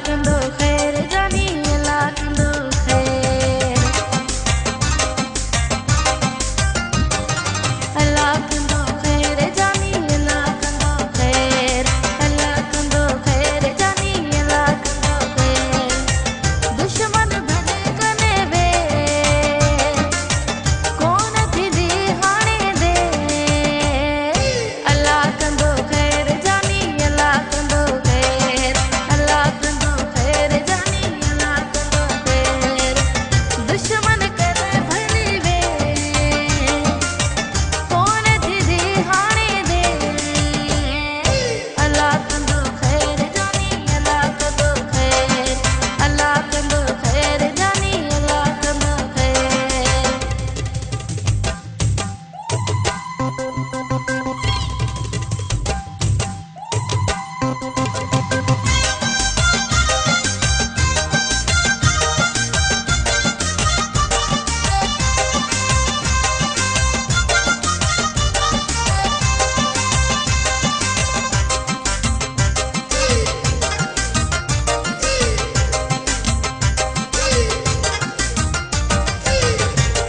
कंदो खैर जानी अल्लाह कंदो खैर अल्लाह कंदो खैर जानी अल्लाह कंदो खैर अल्लाह कंदो खैर जानी अल्लाह कंदो खैर दुश्मन भले कने वे कौन थी दी हाणे दे अल्लाह कंदो खैर जानी अल्लाह कंदो खैर अल्लाह कंदो खैर जानी अल्लाह कंदो खैर दुश्मन करे भली वे कौन थी दी हाणे दे अल्लाह कंदो खैर जानी अल्लाह कंदो खैर अल्लाह कंदो खैर जानी अल्लाह कंदो खैर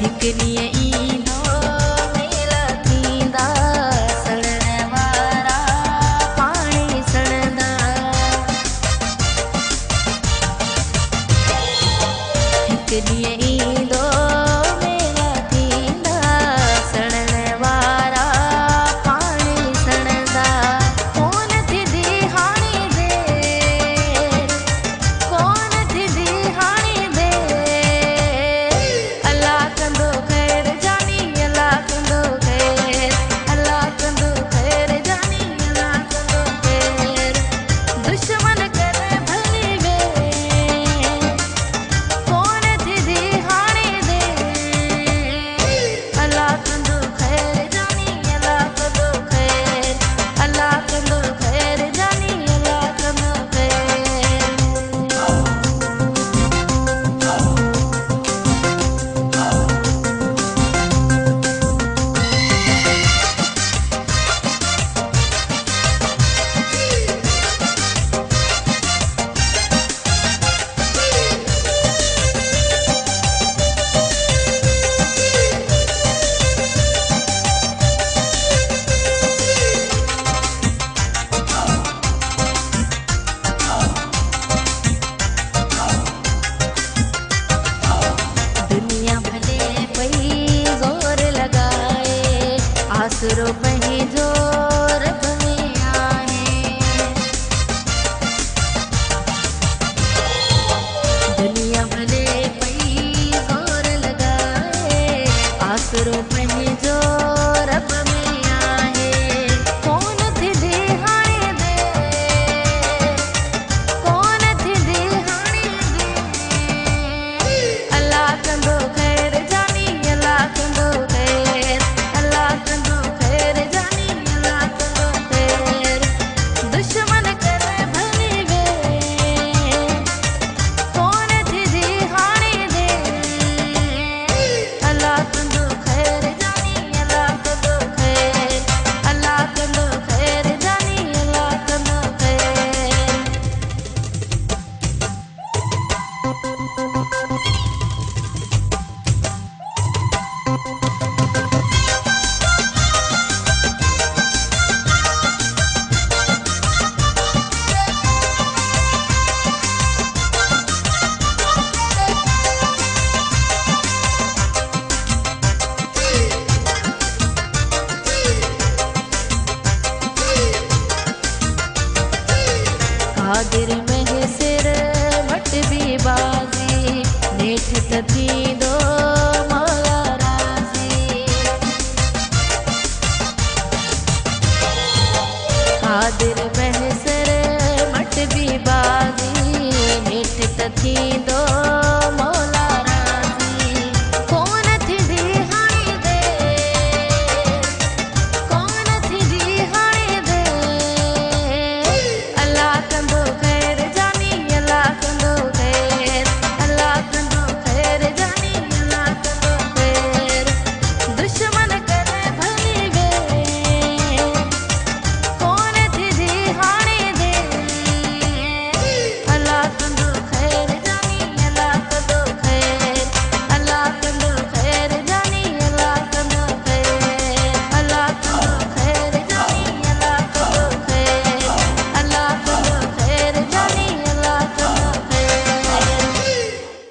हिक ॾींहुं ईंदो मेला थींदा सड़ण वारा पाणी सड़ंदा हिक ॾींहुं ईंदो मेला थींदा सड़ण वारा पाणी सड़ंदा कौन थींदी हाणे देर कौन थींदी हाणे देर अल्लाह कंदो खैर जानी अल्लाह कंदो खैर अल्लाह कंदो खैर जानी अल्लाह कंदो खैर दुश्मन करे भली वे कौन थींदी हाणे दे अल्लाह कंदो खैर जानी अल्लाह कंदो खैर अल्लाह कंदो खैर जानी अल्लाह कंदो खैर दुनिया भले पई जोर लगाए आसरो पही जोर में आहे दुनिया भले पई जोर लगाए आसरो पही जोर में आहे कौन थींदी हाणे दे कौन थींदी हाणे दे अल्लाह कंदो खैर जानी अल्लाह कंदो खैर अल्लाह कंदो खैर जानी अल्लाह कंदो खैर दुश्मन करे भली वे कौन थींदी हाणे दे अल्लाह कंदो खैर जानी अल्लाह कंदो खैर अल्लाह कंदो खैर जानी अल्लाह कंदो खैर कादिर में सिर वट भी बाज़ी नेठ त थींदो मौला राज़ी कादिर में सिर वट भी बाज़ी नेठ त थींदो